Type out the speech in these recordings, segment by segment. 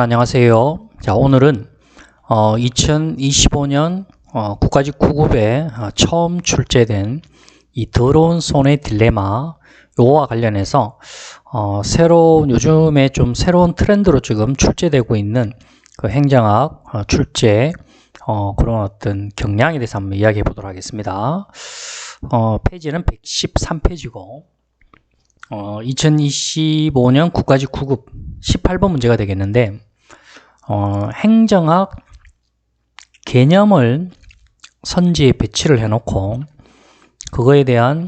안녕하세요. 자, 오늘은 2025년 국가직 9급에 처음 출제된 이 더러운 손의 딜레마, 요거와 관련해서 요즘에 좀 새로운 트렌드로 지금 출제되고 있는 그 행정학 출제 그런 어떤 경향에 대해서 한번 이야기해 보도록 하겠습니다. 페이지는 113페이지고 2025년 국가직 9급 18번 문제가 되겠는데, 행정학 개념을 선지에 배치를 해놓고 그거에 대한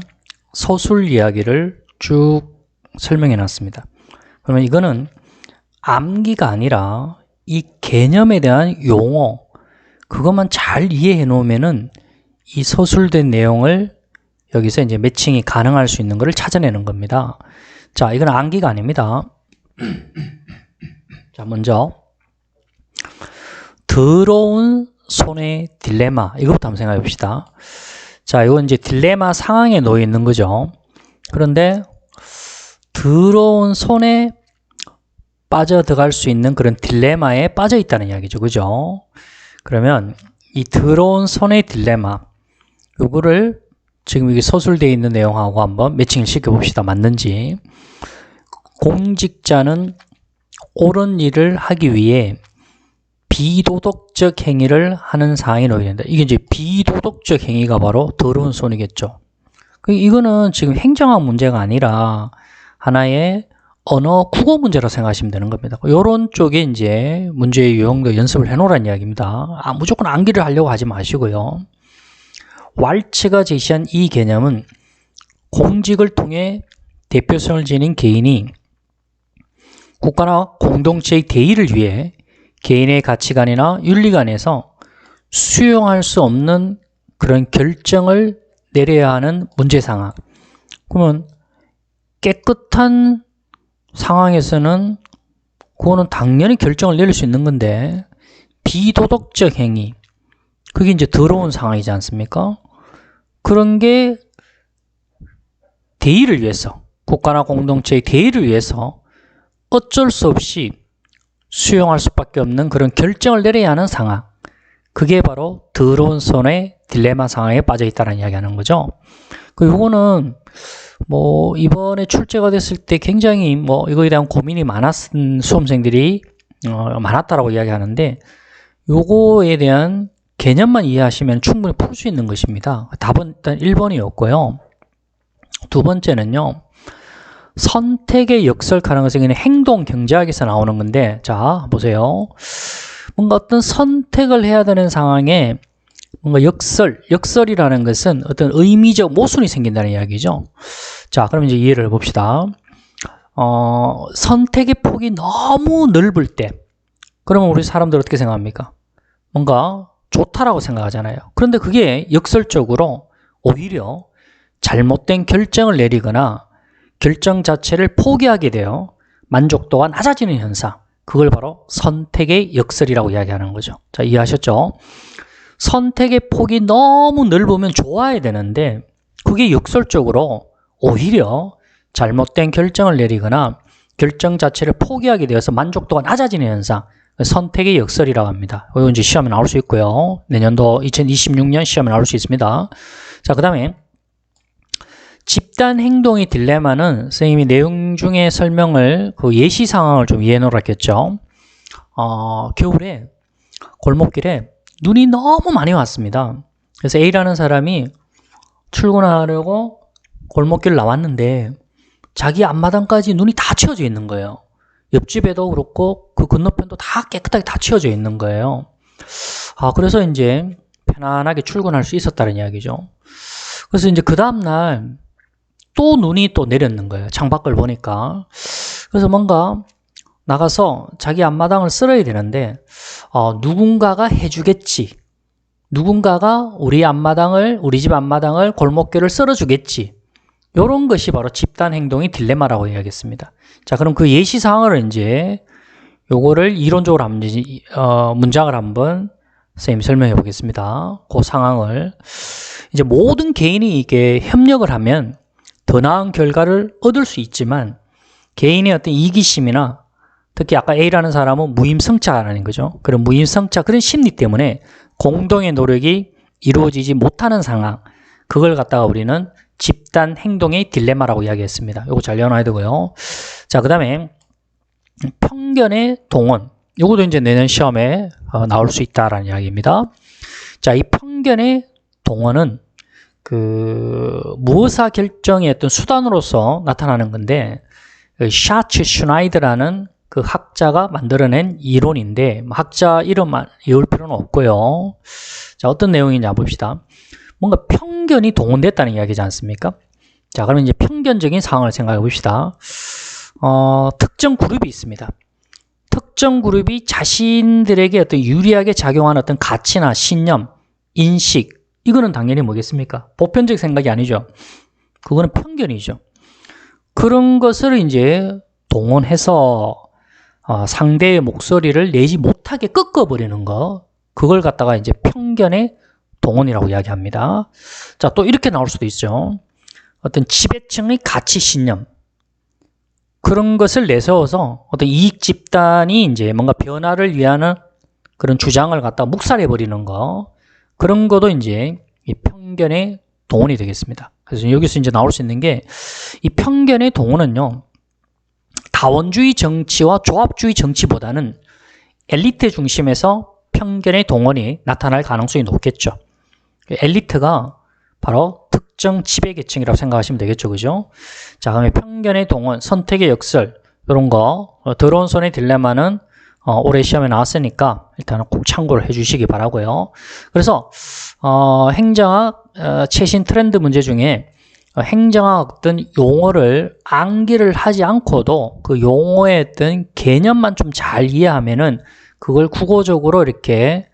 서술 이야기를 쭉 설명해 놨습니다. 그러면 이거는 암기가 아니라 이 개념에 대한 용어, 그것만 잘 이해해 놓으면은 이 서술된 내용을 여기서 이제 매칭이 가능할 수 있는 것을 찾아내는 겁니다. 자, 이건 암기가 아닙니다. 자, 먼저 더러운 손의 딜레마, 이것부터 한번 생각해 봅시다. 자, 이건 이제 딜레마 상황에 놓여 있는 거죠. 그런데 더러운 손에 빠져들어갈 수 있는 그런 딜레마에 빠져 있다는 이야기죠. 그죠? 그러면 이 더러운 손의 딜레마, 요거를 지금 이게 서술되어 있는 내용하고 한번 매칭을 시켜봅시다. 맞는지. 공직자는 옳은 일을 하기 위해 비도덕적 행위를 하는 상황에 놓여야 된다. 이게 이제 비도덕적 행위가 바로 더러운 손이겠죠. 이거는 지금 행정학 문제가 아니라 하나의 언어 국어 문제라 생각하시면 되는 겁니다. 이런 쪽에 이제 문제의 유형도 연습을 해놓으라는 이야기입니다. 무조건 암기를 하려고 하지 마시고요. 왈츠가 제시한 이 개념은 공직을 통해 대표성을 지닌 개인이 국가나 공동체의 대의를 위해 개인의 가치관이나 윤리관에서 수용할 수 없는 그런 결정을 내려야 하는 문제 상황. 그러면 깨끗한 상황에서는 그거는 당연히 결정을 내릴 수 있는 건데, 비도덕적 행위, 그게 이제 더러운 상황이지 않습니까? 그런 게 대의를 위해서, 국가나 공동체의 대의를 위해서 어쩔 수 없이 수용할 수밖에 없는 그런 결정을 내려야 하는 상황, 그게 바로 더러운 손의 딜레마 상황에 빠져 있다는 이야기하는 거죠. 요거는 이번에 출제가 됐을 때 굉장히 이거에 대한 고민이 많았던 수험생들이 많았다라고 이야기하는데, 요거에 대한 개념만 이해하시면 충분히 풀 수 있는 것입니다. 답은 일단 1번이었고요. 두 번째는요, 선택의 역설 가능성에는 행동 경제학에서 나오는 건데, 자, 보세요. 뭔가 어떤 선택을 해야 되는 상황에 뭔가 역설이라는 것은 어떤 의미적 모순이 생긴다는 이야기죠. 자, 그럼 이제 이해를 해봅시다. 선택의 폭이 너무 넓을 때, 그러면 우리 사람들 어떻게 생각합니까? 뭔가 좋다라고 생각하잖아요. 그런데 그게 역설적으로 오히려 잘못된 결정을 내리거나 결정 자체를 포기하게 되어 만족도가 낮아지는 현상, 그걸 바로 선택의 역설이라고 이야기하는 거죠. 자, 이해하셨죠? 선택의 폭이 너무 넓으면 좋아야 되는데 그게 역설적으로 오히려 잘못된 결정을 내리거나 결정 자체를 포기하게 되어서 만족도가 낮아지는 현상, 선택의 역설이라고 합니다. 이거 이제 시험에 나올 수 있고요. 내년도 2026년 시험에 나올 수 있습니다. 자, 그 다음에 집단 행동의 딜레마는 선생님이 내용 중에 설명을 그 예시 상황을 좀 이해해 놓으랬겠죠. 겨울에 골목길에 눈이 너무 많이 왔습니다. 그래서 A라는 사람이 출근하려고 골목길 나왔는데 자기 앞마당까지 눈이 다 치워져 있는 거예요. 옆집에도 그렇고 그 건너편도 다 깨끗하게 다 치워져 있는 거예요. 그래서 이제 편안하게 출근할 수 있었다는 이야기죠. 그래서 이제 그 다음날 또 눈이 또 내렸는 거예요. 창밖을 보니까. 그래서 뭔가 나가서 자기 앞마당을 쓸어야 되는데 누군가가 해주겠지. 누군가가 우리 집 앞마당을 골목길을 쓸어주겠지. 이런 것이 바로 집단 행동의 딜레마라고 이야기했습니다. 자, 그럼 그 예시 상황을 이제 요거를 이론적으로 한번 문장을 한번 선생님이 설명해 보겠습니다. 그 상황을 이제 모든 개인이 이게 협력을 하면 더 나은 결과를 얻을 수 있지만 개인의 어떤 이기심이나 특히 아까 A라는 사람은 무임승차라는 거죠. 그런 무임승차, 그런 심리 때문에 공동의 노력이 이루어지지 못하는 상황, 그걸 갖다가 우리는 집단 행동의 딜레마라고 이야기했습니다. 이거 잘 외워놔야 되고요. 자, 그 다음에 편견의 동원. 이것도 이제 내년 시험에 나올 수 있다라는 이야기입니다. 자, 이 편견의 동원은 무의사 결정의 어떤 수단으로서 나타나는 건데, 샤츠 슈나이드라는 그 학자가 만들어낸 이론인데, 학자 이름만 외울 필요는 없고요. 자, 어떤 내용이냐 봅시다. 뭔가 편견이 동원됐다는 이야기지 않습니까? 자, 그러면 이제 편견적인 상황을 생각해 봅시다. 특정 그룹이 있습니다. 특정 그룹이 자신들에게 어떤 유리하게 작용하는 어떤 가치나 신념, 인식, 이거는 당연히 뭐겠습니까? 보편적 생각이 아니죠. 그거는 편견이죠. 그런 것을 이제 동원해서 상대의 목소리를 내지 못하게 꺾어버리는 거, 그걸 갖다가 이제 편견의 동원이라고 이야기합니다. 자, 또 이렇게 나올 수도 있죠. 어떤 지배층의 가치 신념, 그런 것을 내세워서 어떤 이익 집단이 이제 뭔가 변화를 위한 그런 주장을 갖다 묵살해버리는 거, 그런 것도 이제 이 편견의 동원이 되겠습니다. 그래서 여기서 이제 나올 수 있는 게, 이 편견의 동원은요, 다원주의 정치와 조합주의 정치보다는 엘리트 중심에서 편견의 동원이 나타날 가능성이 높겠죠. 엘리트가 바로 특정 지배계층이라고 생각하시면 되겠죠. 그죠? 자, 그러면 편견의 동원, 선택의 역설, 이런 거, 더러운 손의 딜레마는 올해 시험에 나왔으니까 일단은 꼭 참고를 해 주시기 바라고요. 그래서 행정학 최신 트렌드 문제 중에 행정학 어떤 용어를 암기를 하지 않고도 그 용어의 어떤 개념만 좀 잘 이해하면은 그걸 국어적으로 이렇게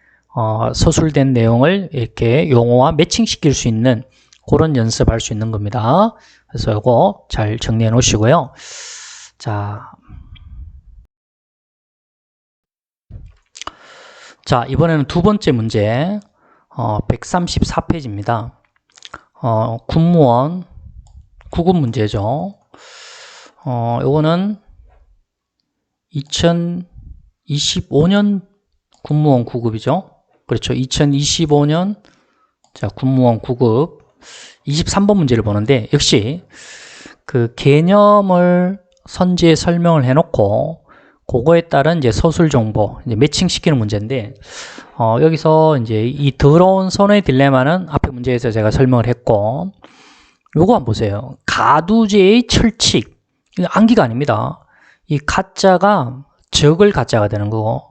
서술된 내용을 이렇게 용어와 매칭시킬 수 있는 그런 연습할 수 있는 겁니다. 그래서 이거 잘 정리해 놓으시고요. 자, 이번에는 두 번째 문제, 134페이지입니다. 군무원 9급 문제죠. 요거는 2025년 군무원 9급이죠. 그렇죠. 2025년 자, 군무원 9급 23번 문제를 보는데, 역시 그 개념을 선지에 설명을 해놓고 그거에 따른 이제 서술 정보 이제 매칭시키는 문제인데, 여기서 이제 이 더러운 손의 딜레마는 앞에 문제에서 제가 설명을 했고, 요거 한번 보세요. 가두제의 철칙. 이거 암기가 아닙니다. 이 가짜가 적을 가짜가 되는 거고,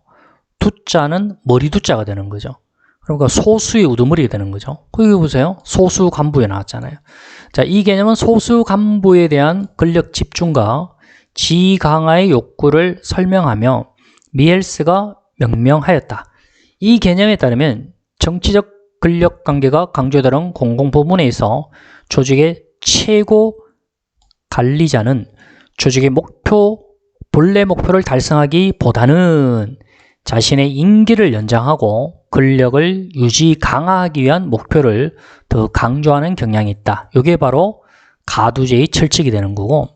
두자는 머리 두자가 되는 거죠. 그러니까 소수의 우두머리가 되는 거죠. 여기 보세요. 소수 간부에 나왔잖아요. 자, 이 개념은 소수 간부에 대한 권력 집중과 지위 강화의 욕구를 설명하며 미헬스가 명명하였다. 이 개념에 따르면 정치적 권력 관계가 강조되는 공공부문에 있어 조직의 최고 관리자는 조직의 본래 목표를 달성하기보다는 자신의 임기를 연장하고 권력을 유지 강화하기 위한 목표를 더 강조하는 경향이 있다. 이게 바로 가두제의 철칙이 되는 거고,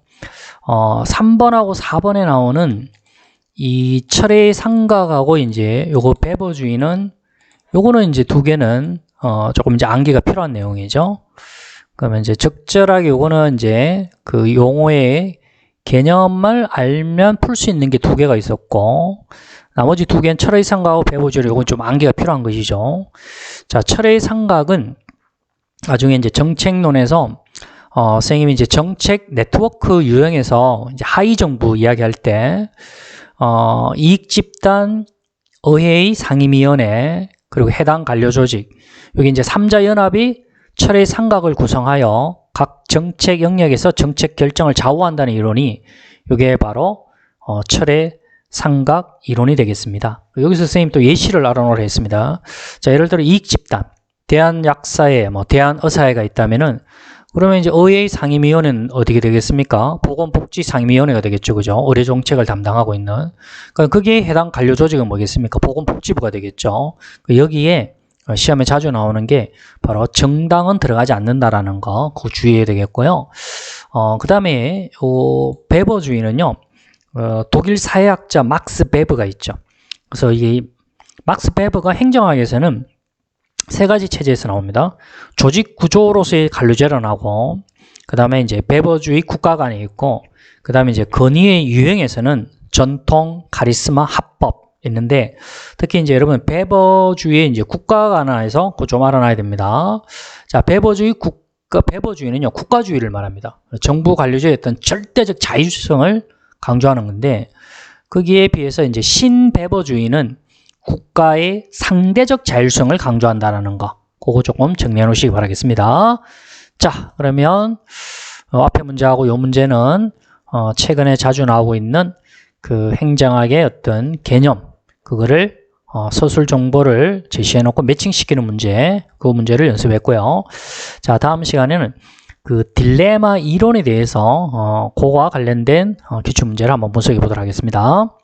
3번하고 4번에 나오는 이 철의 삼각하고 이제 요거 배버주의는, 요거는 이제 두 개는 조금 이제 암기가 필요한 내용이죠. 그러면 이제 적절하게 요거는 이제 그 용어의 개념을 알면 풀 수 있는 게 두 개가 있었고, 나머지 두 개는 철의 삼각하고 배버주의, 요건 좀 암기가 필요한 것이죠. 자, 철의 삼각은 나중에 이제 정책론에서 선생님이 이제 정책 네트워크 유형에서 이제 하위 정부 이야기할 때 이익집단, 의회의 상임위원회, 그리고 해당 관료조직, 여기 이제 3자 연합이 철의 삼각을 구성하여 각 정책 영역에서 정책 결정을 좌우한다는 이론이, 이게 바로 철의 삼각 이론이 되겠습니다. 여기서 선생님 또 예시를 알아놓으라 했습니다. 자, 예를 들어 이익집단, 대한약사회, 대한의사회가 있다면은, 그러면 이제 의회 상임위원회는 어떻게 되겠습니까? 보건복지상임위원회가 되겠죠. 그죠? 의료 정책을 담당하고 있는. 그러니까 거기에 해당 관료 조직은 뭐겠습니까? 보건복지부가 되겠죠. 여기에 시험에 자주 나오는 게 바로 정당은 들어가지 않는다라는 거, 그거 주의해야 되겠고요. 그 다음에 배버주의는요, 독일 사회학자 막스 베버가 있죠. 그래서 이 막스 베버가 행정학에서는 세 가지 체제에서 나옵니다. 조직 구조로서의 관료제론하고, 그 다음에 이제 베버주의 국가관이 있고, 그 다음에 이제 건의의 유형에서는 전통, 카리스마, 합법 있는데, 특히 이제 여러분 베버주의의 이제 국가관에서 그거 좀 알아놔야 됩니다. 자, 베버주의는요 국가주의를 말합니다. 정부 관료제의 어떤 절대적 자율성을 강조하는 건데, 거기에 비해서 이제 신베버주의는 국가의 상대적 자율성을 강조한다는 거, 그거 조금 정리해 놓으시기 바라겠습니다. 자, 그러면 앞에 문제하고 이 문제는 최근에 자주 나오고 있는 그 행정학의 어떤 개념, 그거를 서술 정보를 제시해 놓고 매칭시키는 문제, 그 문제를 연습했고요. 자, 다음 시간에는 그 딜레마 이론에 대해서 그거와 관련된 기출문제를 한번 분석해 보도록 하겠습니다.